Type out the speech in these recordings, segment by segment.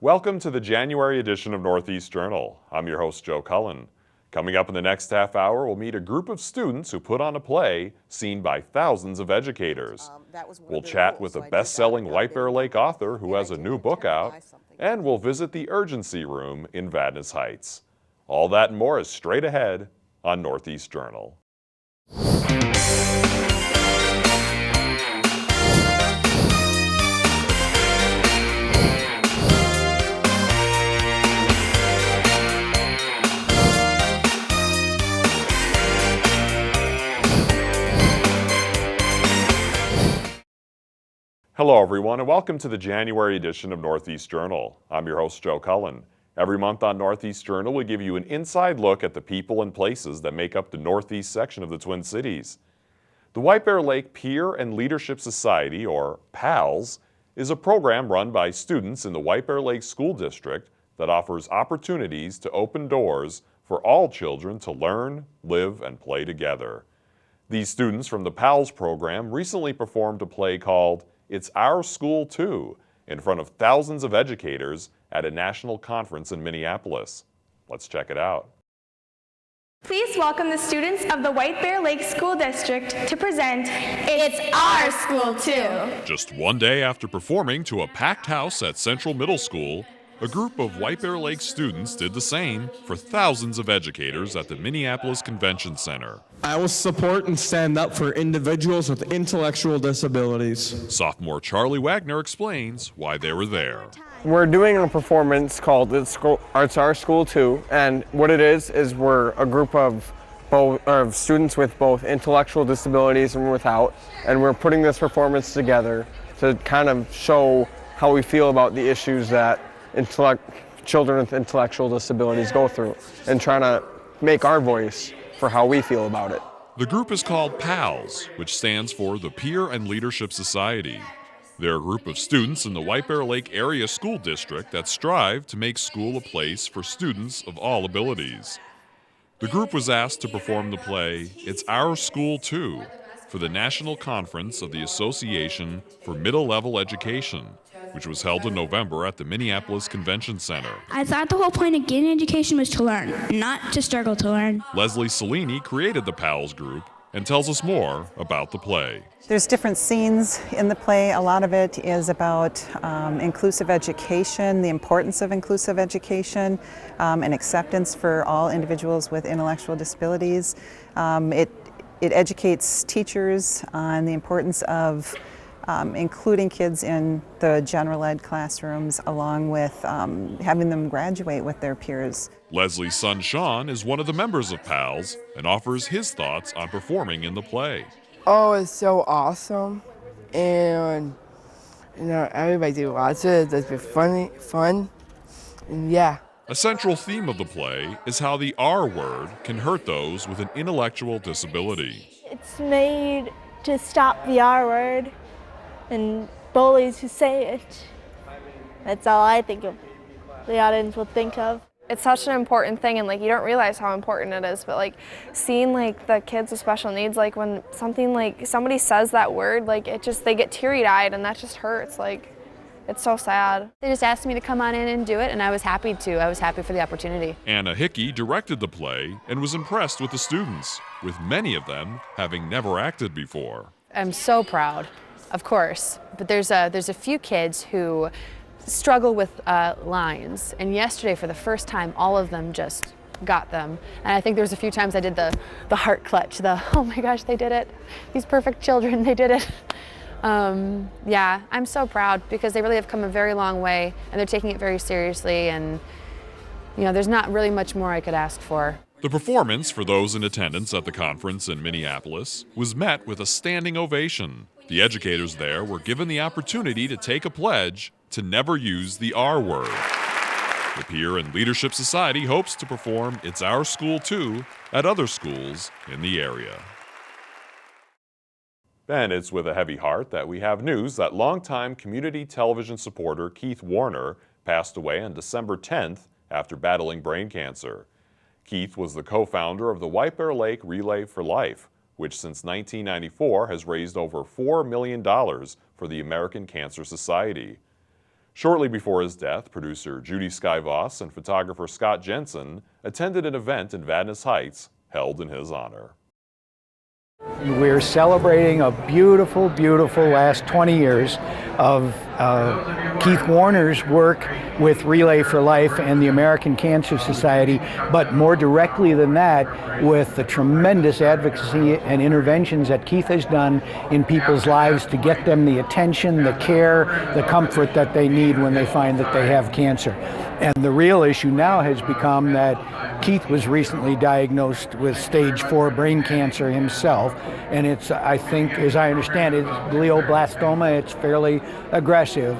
Welcome to the January edition of Northeast Journal. I'm your host, Joe Cullen. Coming up in the next half hour, we'll meet a group of students who put on a play seen by thousands of educators. We'll chat with a best-selling White Bear Lake author who has a new book out, and we'll visit the Urgency Room in Vadnais Heights. All that and more is straight ahead on Northeast Journal. Hello everyone and welcome to the January edition of Northeast Journal. I'm your host, Joe Cullen. Every month on Northeast Journal, we give you an inside look at the people and places that make up the Northeast section of the Twin Cities. The White Bear Lake Peer and Leadership Society, or PALS, is a program run by students in the White Bear Lake School District that offers opportunities to open doors for all children to learn, live, and play together. These students from the PALS program recently performed a play called It's Our School Too, in front of thousands of educators at a national conference in Minneapolis. Let's check it out. Please welcome the students of the White Bear Lake School District to present It's Our School Too. Just one day after performing to a packed house at Central Middle School, a group of White Bear Lake students did the same for thousands of educators at the Minneapolis Convention Center. I will support and stand up for individuals with intellectual disabilities. Sophomore Charlie Wagner explains why they were there. We're doing a performance called It's Our School Too, and what it is we're a group of students with both intellectual disabilities and without, and we're putting this performance together to kind of show how we feel about the issues that children with intellectual disabilities go through, and trying to make our voice for how we feel about it. The group is called PALS, which stands for the Peer and Leadership Society. They're a group of students in the White Bear Lake Area School District that strive to make school a place for students of all abilities. The group was asked to perform the play It's Our School Too for the National Conference of the Association for Middle Level Education, which was held in November at the Minneapolis Convention Center. I thought the whole point of getting education was to learn, not to struggle to learn. Leslie Cellini created the PALS group and tells us more about the play. There's different scenes in the play. A lot of it is about inclusive education, the importance of inclusive education, and acceptance for all individuals with intellectual disabilities. It educates teachers on the importance of including kids in the general ed classrooms, along with having them graduate with their peers. Leslie's son Sean is one of the members of PALS and offers his thoughts on performing in the play. Oh, it's so awesome, and everybody watch it. It's been fun, and yeah. A central theme of the play is how the R word can hurt those with an intellectual disability. It's made to stop the R word and bullies who say it. That's all I think of, the audience will think of. It's such an important thing, and you don't realize how important it is, but seeing the kids with special needs, when somebody says that word, they get teary-eyed, and that just hurts. It's so sad. They just asked me to come on in and do it, and I was happy to. I was happy for the opportunity. Anna Hickey directed the play and was impressed with the students, with many of them having never acted before. I'm so proud, of course, but there's a few kids who struggle with lines, and yesterday for the first time all of them just got them, and I think there's a few times I did the heart clutch, oh my gosh, they did it, these perfect children, they did it. Yeah, I'm so proud because they really have come a very long way, and they're taking it very seriously, and there's not really much more I could ask for. The performance for those in attendance at the conference in Minneapolis was met with a standing ovation. The educators there were given the opportunity to take a pledge to never use the R word. The Peer and Leadership Society hopes to perform It's Our School Too at other schools in the area. Then it's with a heavy heart that we have news that longtime community television supporter Keith Warner passed away on December 10th after battling brain cancer. Keith was the co-founder of the White Bear Lake Relay for Life, which since 1994 has raised over $4 million for the American Cancer Society. Shortly before his death, producer Judy Skyvoss and photographer Scott Jensen attended an event in Vadnais Heights held in his honor. We're celebrating a beautiful, beautiful last 20 years of Keith Warner's work with Relay for Life and the American Cancer Society, but more directly than that, with the tremendous advocacy and interventions that Keith has done in people's lives to get them the attention, the care, the comfort that they need when they find that they have cancer. And the real issue now has become that Keith was recently diagnosed with stage 4 brain cancer himself, and it's, I think, as I understand it, glioblastoma. It's fairly aggressive,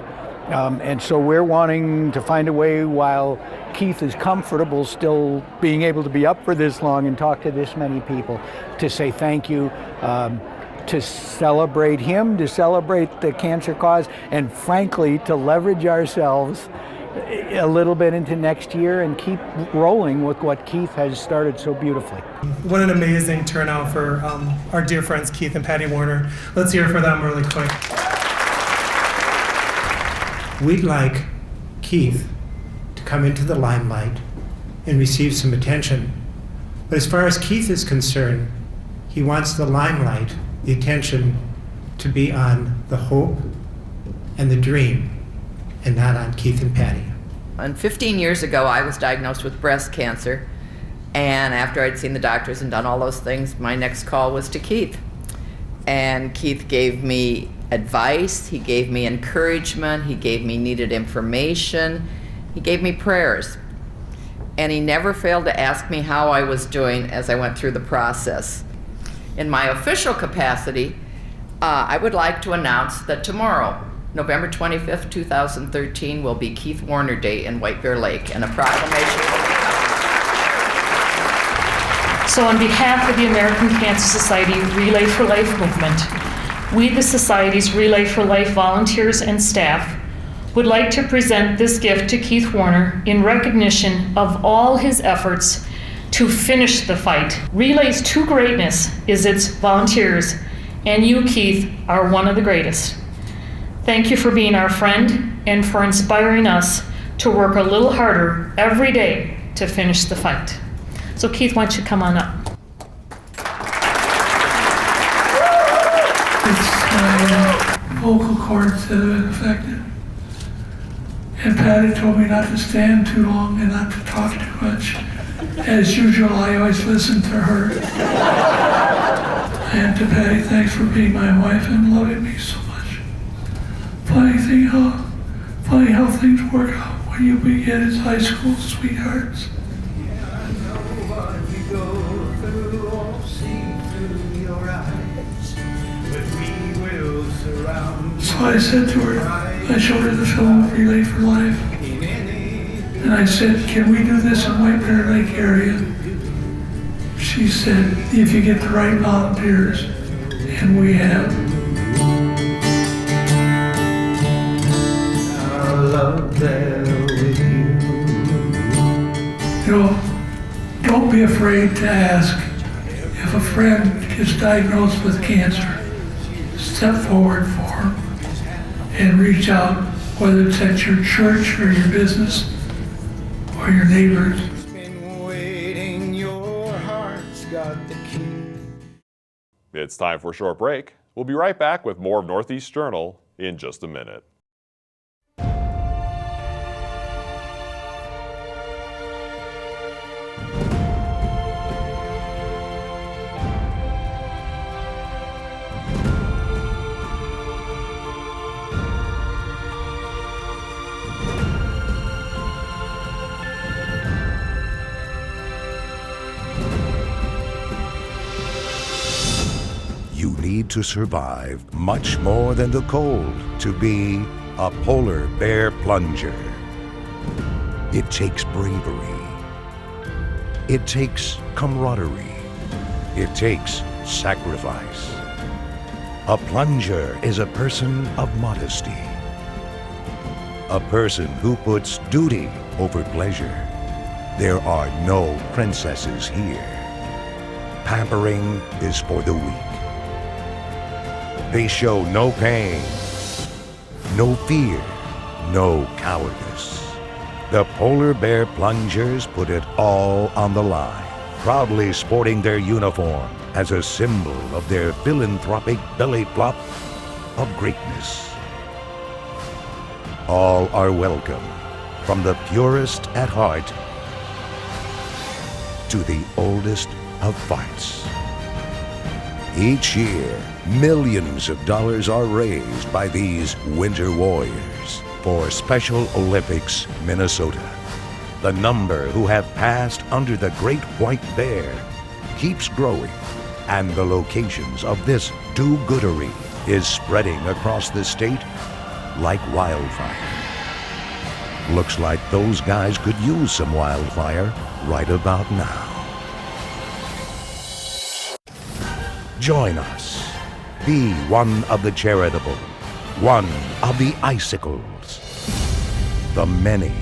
and so we're wanting to find a way, while Keith is comfortable still being able to be up for this long and talk to this many people, to say thank you, to celebrate him, to celebrate the cancer cause, and frankly, to leverage ourselves a little bit into next year and keep rolling with what Keith has started so beautifully. What an amazing turnout for our dear friends Keith and Patty Warner. Let's hear for them really quick. We'd like Keith to come into the limelight and receive some attention. But as far as Keith is concerned, he wants the limelight, the attention, to be on the hope and the dream, and not on Keith and Patty. And 15 years ago, I was diagnosed with breast cancer. And after I'd seen the doctors and done all those things, my next call was to Keith. And Keith gave me advice, he gave me encouragement, he gave me needed information, he gave me prayers. And he never failed to ask me how I was doing as I went through the process. In my official capacity, I would like to announce that tomorrow, November 25th, 2013, will be Keith Warner Day in White Bear Lake, and a proclamation. So on behalf of the American Cancer Society Relay for Life movement, we, the Society's Relay for Life volunteers and staff, would like to present this gift to Keith Warner in recognition of all his efforts to finish the fight. Relay's true greatness is its volunteers, and you, Keith, are one of the greatest. Thank you for being our friend and for inspiring us to work a little harder every day to finish the fight. So Keith, why don't you come on up? It's my vocal cords that have been affected. And Patty told me not to stand too long and not to talk too much. As usual, I always listen to her. And to Patty, thanks for being my wife and loving me so much. Funny how things work out when you begin as high school sweethearts. So I said to her, I showed her the film Relay for Life, and I said, can we do this in White Bear Lake area? She said, if you get the right volunteers, and we have. You know, don't be afraid to ask. If a friend gets diagnosed with cancer, step forward for him and reach out, whether it's at your church or your business or your neighbors. It's time for a short break. We'll be right back with more of Northeast Journal in just a minute. You need to survive much more than the cold to be a polar bear plunger. It takes bravery. It takes camaraderie. It takes sacrifice. A plunger is a person of modesty. A person who puts duty over pleasure. There are no princesses here. Pampering is for the weak. They show no pain, no fear, no cowardice. The polar bear plungers put it all on the line, proudly sporting their uniform as a symbol of their philanthropic belly plop of greatness. All are welcome, from the purest at heart to the oldest of farts. Each year, millions of dollars are raised by these winter warriors for Special Olympics Minnesota. The number who have passed under the great white bear keeps growing, and the locations of this do-goodery is spreading across the state like wildfire. Looks like those guys could use some wildfire right about now. Join us. Be one of the charitable, one of the icicles, the many,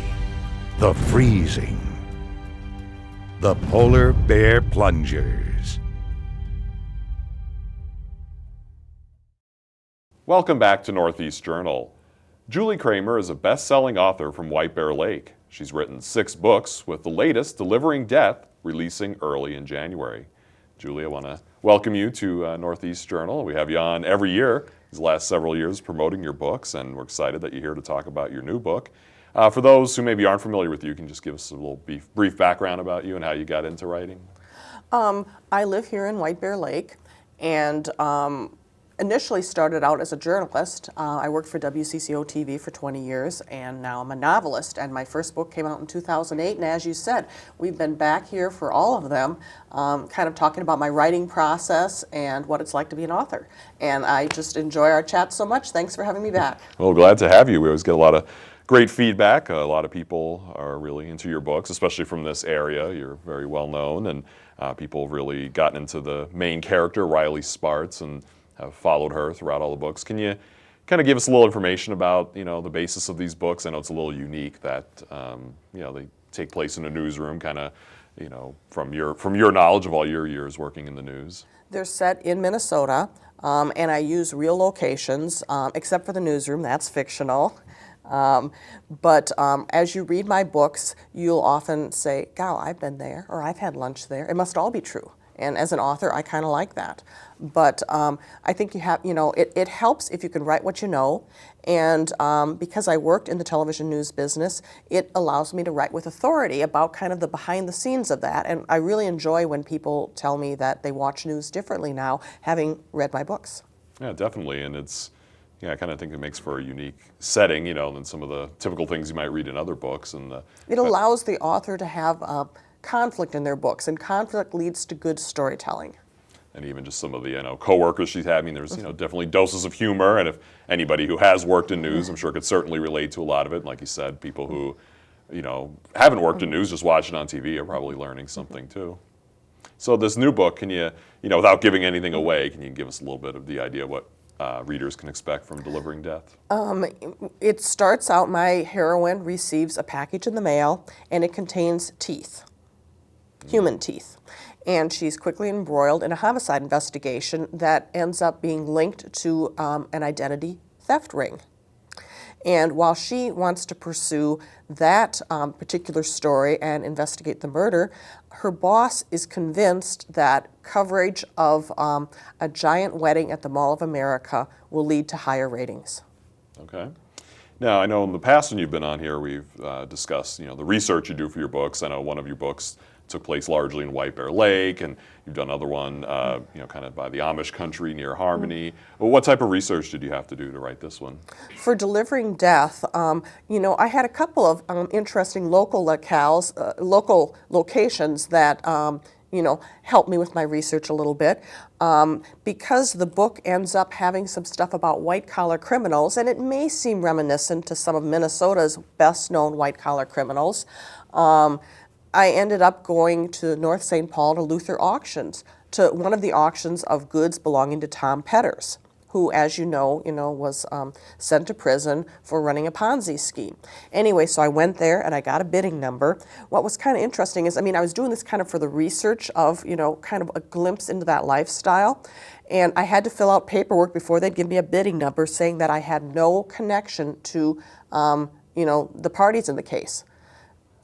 the freezing, the polar bear plungers. Welcome back to Northeast Journal. Julie Kramer is a best-selling author from White Bear Lake. She's written 6 books, with the latest, Delivering Death, releasing early in January. Julie, I want to welcome you to Northeast Journal. We have you on every year, these last several years, promoting your books, and we're excited that you're here to talk about your new book. For those who maybe aren't familiar with you, can you just give us a little brief background about you and how you got into writing? I live here in White Bear Lake, and initially started out as a journalist. I worked for WCCO TV for 20 years, and now I'm a novelist, and my first book came out in 2008, and as you said, we've been back here for all of them, kind of talking about my writing process and what it's like to be an author. And I just enjoy our chat so much. Thanks for having me back. Well, glad to have you. We always get a lot of great feedback. A lot of people are really into your books, especially from this area. You're very well known, and people have really gotten into the main character, Riley Spartz, and have followed her throughout all the books. Can you kind of give us a little information about, the basis of these books? I know it's a little unique that, they take place in a newsroom, kind of, from your knowledge of all your years working in the news. They're set in Minnesota, and I use real locations, except for the newsroom, that's fictional. But as you read my books, you'll often say, "Gal, I've been there," or "I've had lunch there." It must all be true. And as an author, I kind of like that. But I think you have, it helps if you can write what you know. And because I worked in the television news business, it allows me to write with authority about kind of the behind the scenes of that. And I really enjoy when people tell me that they watch news differently now, having read my books. Yeah, definitely. And it's, I kind of think it makes for a unique setting, than some of the typical things you might read in other books. And it allows the author to have conflict in their books, and conflict leads to good storytelling. And even just some of the coworkers she's having, there's definitely doses of humor, and if anybody who has worked in news, I'm sure could certainly relate to a lot of it. And like you said, people who haven't worked in news, just watch it on TV, are probably learning something too. So this new book, can you without giving anything away, can you give us a little bit of the idea of what readers can expect from Delivering Death? It starts out, my heroine receives a package in the mail, and it contains teeth. Human teeth. And she's quickly embroiled in a homicide investigation that ends up being linked to an identity theft ring. And while she wants to pursue that particular story and investigate the murder, her boss is convinced that coverage of a giant wedding at the Mall of America will lead to higher ratings. Okay. Now, I know in the past when you've been on here, we've discussed, the research you do for your books. I know one of your books took place largely in White Bear Lake, and you've done another one, kind of by the Amish country near Harmony. Well, what type of research did you have to do to write this one? For Delivering Death, I had a couple of interesting local locales, local locations that, helped me with my research a little bit. Because the book ends up having some stuff about white-collar criminals, and it may seem reminiscent to some of Minnesota's best-known white-collar criminals, I ended up going to North St. Paul to Luther Auctions, to one of the auctions of goods belonging to Tom Petters, who, as you know, was sent to prison for running a Ponzi scheme. Anyway, so I went there and I got a bidding number. What was kind of interesting is, I was doing this kind of for the research of, kind of a glimpse into that lifestyle. And I had to fill out paperwork before they'd give me a bidding number saying that I had no connection to the parties in the case.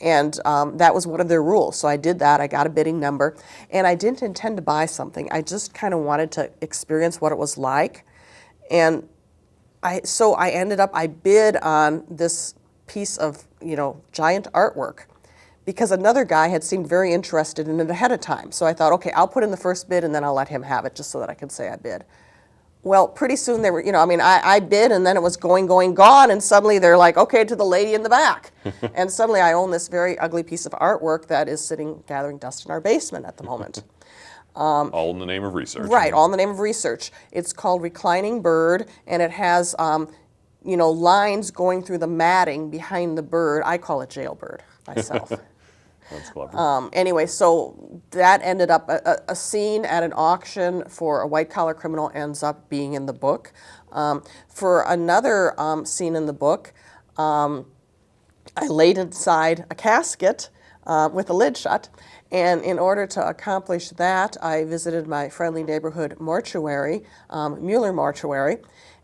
And that was one of their rules. So I did that. I got a bidding number. And I didn't intend to buy something. I just kind of wanted to experience what it was like. And I bid on this piece of, giant artwork because another guy had seemed very interested in it ahead of time. So I thought, okay, I'll put in the first bid and then I'll let him have it just so that I can say I bid. Well, pretty soon they were, I bid and then it was going, gone, and suddenly they're like, okay, to the lady in the back. And suddenly I own this very ugly piece of artwork that is sitting gathering dust in our basement at the moment. All in the name of research. Right, all in the name of research. It's called Reclining Bird, and it has, lines going through the matting behind the bird. I call it Jailbird myself. That's clever. Anyway, so that ended up, a scene at an auction for a white-collar criminal ends up being in the book. For another scene in the book, I laid inside a casket with the lid shut, and in order to accomplish that, I visited my friendly neighborhood mortuary, Mueller Mortuary,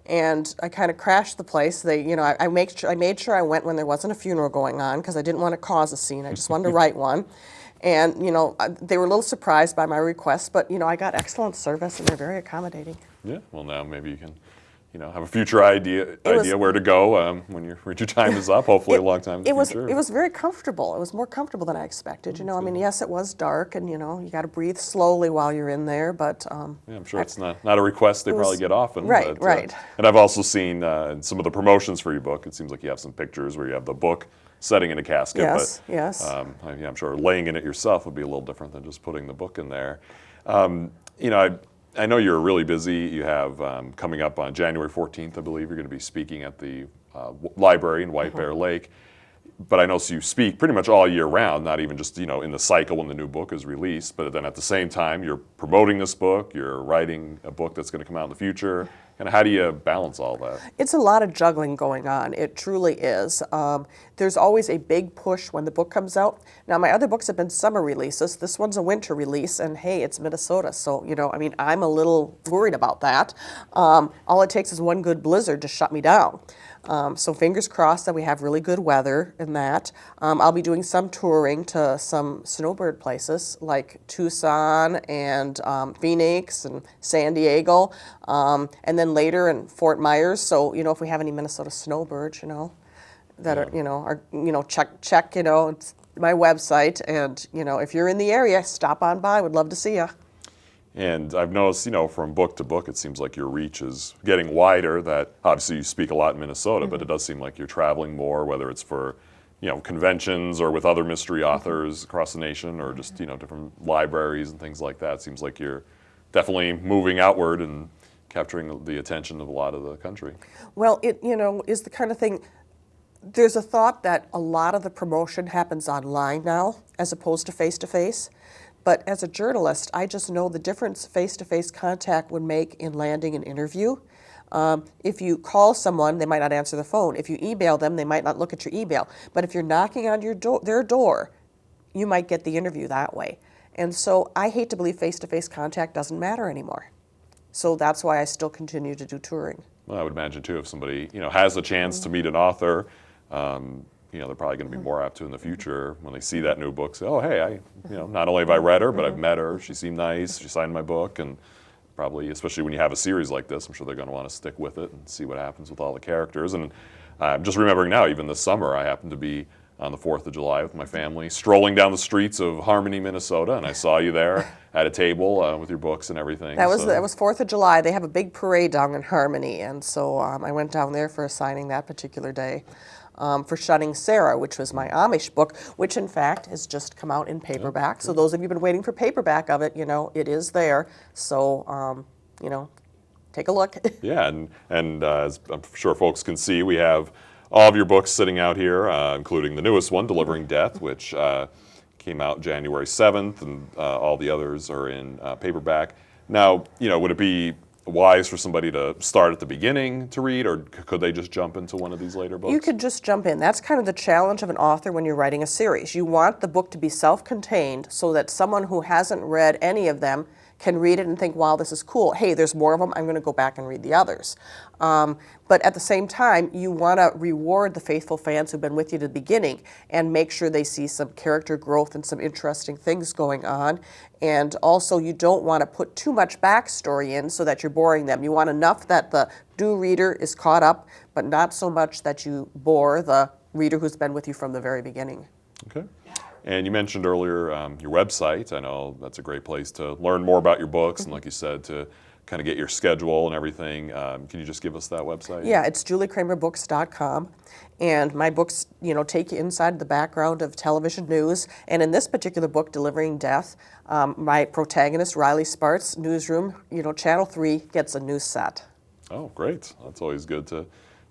and I kind of crashed the place. I made sure I went when there wasn't a funeral going on because I didn't want to cause a scene. I just wanted to write one. And, they were a little surprised by my request, but, I got excellent service and they're very accommodating. Yeah, well now maybe you can, have a future idea where to go when your time is up, hopefully a long time in the future. It was very comfortable. It was more comfortable than I expected. Yes, it was dark and, you got to breathe slowly while you're in there, but... I'm sure it's not a request they probably get often. Right, right. And I've also seen in some of the promotions for your book, it seems like you have some pictures where you have the book setting in a casket. Yes, but, yes. I'm sure laying in it yourself would be a little different than just putting the book in there. I know you're really busy. You have coming up on January 14th, I believe, you're going to be speaking at the library in White Bear Lake. But I know you speak pretty much all year round, not even just in the cycle when the new book is released. But then at the same time, you're promoting this book. You're writing a book that's going to come out in the future. And how do you balance all that? It's a lot of juggling going on. It truly is. There's always a big push when the book comes out. Now, my other books have been summer releases. This one's a winter release, and hey, it's Minnesota. So, I'm a little worried about that. All it takes is one good blizzard to shut me down. So fingers crossed that we have really good weather in that. I'll be doing some touring to some snowbird places like Tucson and Phoenix and San Diego, and then later in Fort Myers. So if we have any Minnesota snowbirds, that are check it's my website, and if you're in the area, stop on by. Would love to see you. And I've noticed, from book to book, it seems like your reach is getting wider. That obviously you speak a lot in Minnesota, but it does seem like you're traveling more, whether it's for, conventions or with other mystery authors across the nation, or just, different libraries and things like that. It seems like you're definitely moving outward and capturing the attention of a lot of the country. Well, it, is the kind of thing. There's a thought that a lot of the promotion happens online now, as opposed to face-to-face. But as a journalist, I just know the difference face-to-face contact would make in landing an interview. If you call someone, they might not answer the phone. If you email them, they might not look at your email. But if you're knocking on their door, you might get the interview that way. And so I hate to believe face-to-face contact doesn't matter anymore. So that's why I still continue to do touring. Well, I would imagine too, if somebody has a chance to meet an author, they're probably going to be more apt to in the future when they see that new book. Say, oh, hey, not only have I read her, but I've met her. She seemed nice. She signed my book, and probably, especially when you have a series like this, I'm sure they're going to want to stick with it and see what happens with all the characters. And I'm just remembering now, even this summer, I happened to be on the 4th of July with my family, strolling down the streets of Harmony, Minnesota, and I saw you there at a table with your books and everything. That was 4th of July. They have a big parade down in Harmony, and so I went down there for a signing that particular day. For Shutting Sarah, which was my Amish book, which in fact has just come out in paperback. So those of you who've been waiting for paperback of it, it is there. So, take a look. Yeah, and as I'm sure folks can see, we have all of your books sitting out here, including the newest one, Delivering Death, which came out January 7th, and all the others are in paperback. Now, would it be wise for somebody to start at the beginning to read, or could they just jump into one of these later books? You could just jump in. That's kind of the challenge of an author when you're writing a series. You want the book to be self-contained so that someone who hasn't read any of them can read it and think, wow, this is cool. Hey, there's more of them. I'm going to go back and read the others. But at the same time, you want to reward the faithful fans who've been with you to the beginning and make sure they see some character growth and some interesting things going on. And also, you don't want to put too much backstory in so that you're boring them. You want enough that the new reader is caught up, but not so much that you bore the reader who's been with you from the very beginning. Okay. And you mentioned earlier your website. I know that's a great place to learn more about your books and, like you said, to kind of get your schedule and everything. Can you just give us that website? Yeah, it's juliekramerbooks.com. And my books, take you inside the background of television news. And in this particular book, Delivering Death, my protagonist, Riley Spart's newsroom, Channel 3 gets a new set. Oh, great. That's always good to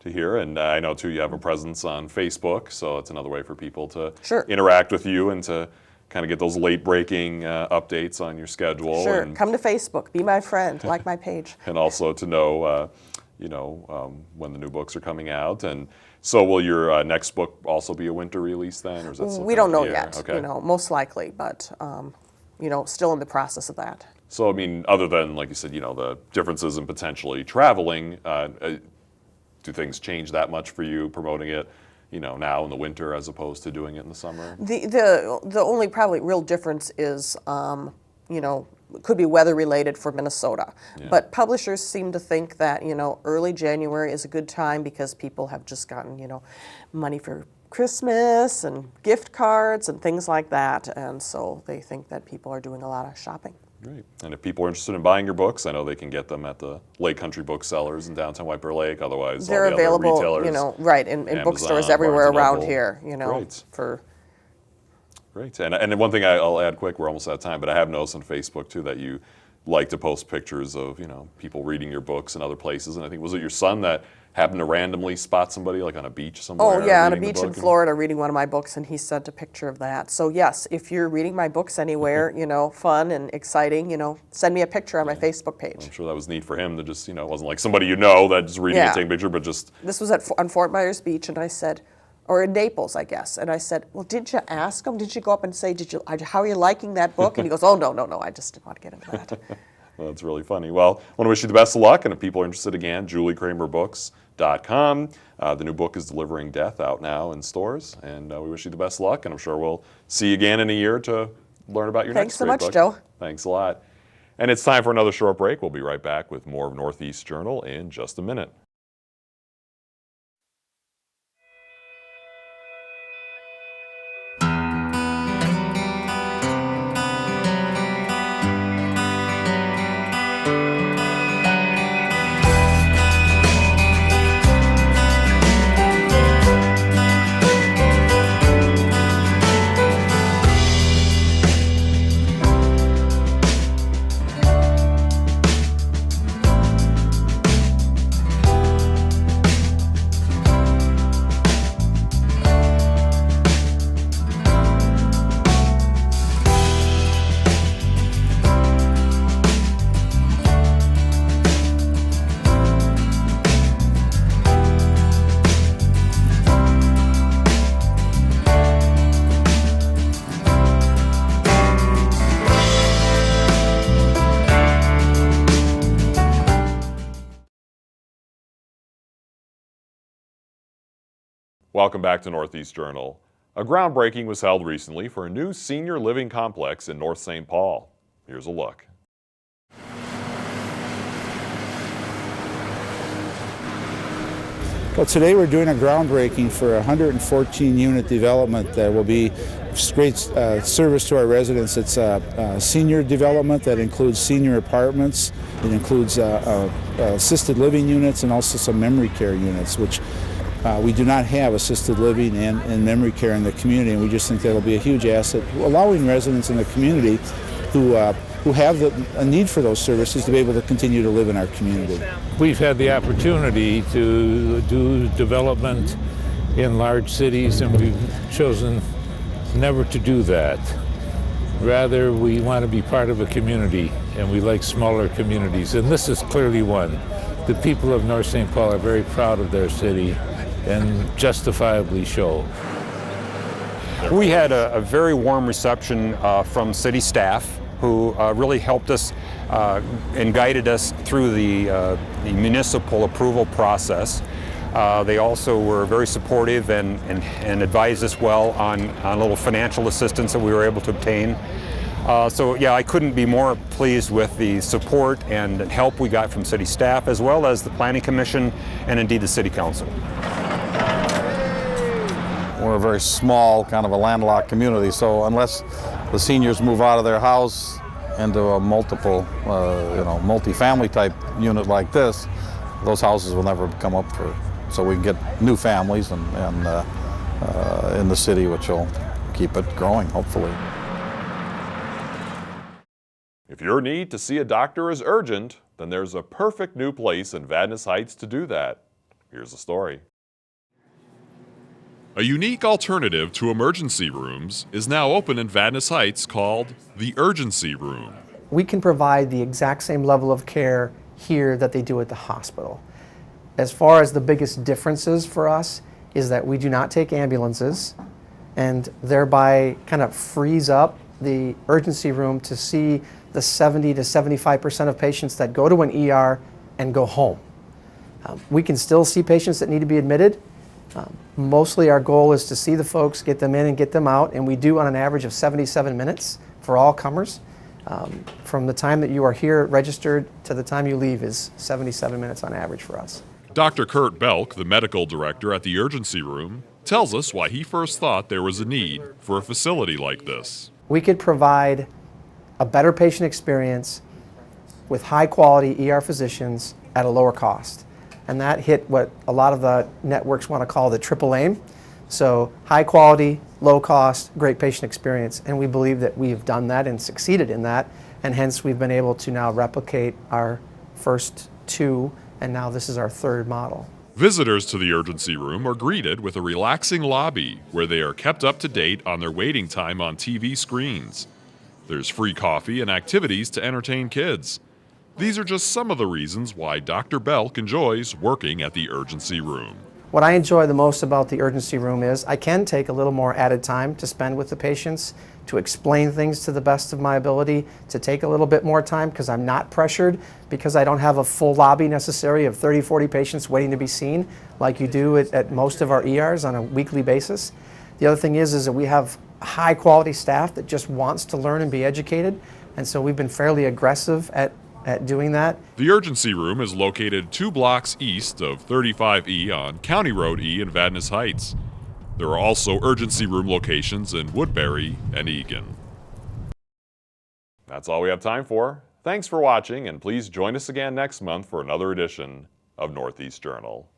hear. And I know, too, you have a presence on Facebook, so it's another way for people to interact with you and to kind of get those late-breaking updates on your schedule. Sure. And come to Facebook. Be my friend. Like my page. And also to know, when the new books are coming out. And so will your next book also be a winter release then? Or is that something we don't know up in the air? yet. Okay. Most likely, but, still in the process of that. So, I mean, other than, like you said, the differences in potentially traveling, do things change that much for you promoting it, now in the winter as opposed to doing it in the summer? The only probably real difference is, could be weather related for Minnesota. Yeah. But publishers seem to think that, early January is a good time because people have just gotten, money for Christmas and gift cards and things like that. And so they think that people are doing a lot of shopping. Great. And if people are interested in buying your books, I know they can get them at the Lake Country Booksellers in downtown White Bear Lake. Otherwise, they're all the available, other retailers, in bookstores everywhere around here, Great. for. Great. And one thing I'll add quick, we're almost out of time, but I have noticed on Facebook too that you like to post pictures of, people reading your books in other places. And I think, was it your son that happened to randomly spot somebody like on a beach somewhere? Oh yeah, on a beach in Florida reading one of my books, and he sent a picture of that. So yes, if you're reading my books anywhere, fun and exciting, send me a picture on my Facebook page. I'm sure that was neat for him to just, it wasn't like somebody that just reading and taking a picture, but just... This was on Fort Myers Beach, and I said, or in Naples, I guess, and I said, well, did you ask him? Did you go up and say, how are you liking that book? And he goes, oh, no, I just didn't want to get into that. Well, that's really funny. Well, I want to wish you the best of luck, and if people are interested, again, juliekramerbooks.com. The new book is Delivering Death, out now in stores, and we wish you the best of luck, and I'm sure we'll see you again in a year to learn about your next great book. Thanks so much, Joe. Thanks a lot. And it's time for another short break. We'll be right back with more of Northeast Journal in just a minute. Welcome back to Northeast Journal. A groundbreaking was held recently for a new senior living complex in North St. Paul. Here's a look. Well, today we're doing a groundbreaking for a 114-unit development that will be great service to our residents. It's a senior development that includes senior apartments. It includes assisted living units and also some memory care units, which we do not have assisted living and memory care in the community, and we just think that'll be a huge asset, allowing residents in the community who have a need for those services to be able to continue to live in our community. We've had the opportunity to do development in large cities, and we've chosen never to do that. Rather, we want to be part of a community, and we like smaller communities, and this is clearly one. The people of North St. Paul are very proud of their city, and justifiably so. We had a very warm reception from city staff who really helped us and guided us through the municipal approval process. They also were very supportive and advised us well on a little financial assistance that we were able to obtain. So yeah, I couldn't be more pleased with the support and help we got from city staff, as well as the Planning Commission and indeed the City Council. We're a very small, kind of a landlocked community, so unless the seniors move out of their house into a multi-family type unit like this, those houses will never come up so we can get new families and in the city, which will keep it growing, hopefully. If your need to see a doctor is urgent, then there's a perfect new place in Vadnais Heights to do that. Here's the story. A unique alternative to emergency rooms is now open in Vadnais Heights called the Urgency Room. We can provide the exact same level of care here that they do at the hospital. As far as the biggest differences for us is that we do not take ambulances and thereby kind of frees up the urgency room to see the 70 to 75% of patients that go to an ER and go home. We can still see patients that need to be admitted. Mostly our goal is to see the folks, get them in and get them out, and we do on an average of 77 minutes for all comers. From the time that you are here registered to the time you leave is 77 minutes on average for us. Dr. Kurt Belk, the medical director at the Urgency Room, tells us why he first thought there was a need for a facility like this. We could provide a better patient experience with high quality ER physicians at a lower cost. And that hit what a lot of the networks want to call the triple aim. So high quality, low cost, great patient experience. And we believe that we've done that and succeeded in that. And hence we've been able to now replicate our first two, and now this is our third model. Visitors to the Urgency Room are greeted with a relaxing lobby where they are kept up to date on their waiting time on TV screens. There's free coffee and activities to entertain kids. These are just some of the reasons why Dr. Belk enjoys working at the Urgency Room. What I enjoy the most about the Urgency Room is I can take a little more added time to spend with the patients, to explain things to the best of my ability, to take a little bit more time because I'm not pressured, because I don't have a full lobby necessary of 30, 40 patients waiting to be seen like you do at most of our ERs on a weekly basis. The other thing is that we have high quality staff that just wants to learn and be educated, and so we've been fairly aggressive at doing that. The Urgency Room is located 2 blocks east of 35E on County Road E in Vadnais Heights. There are also Urgency Room locations in Woodbury and Eagan. That's all we have time for. Thanks for watching, and please join us again next month for another edition of Northeast Journal.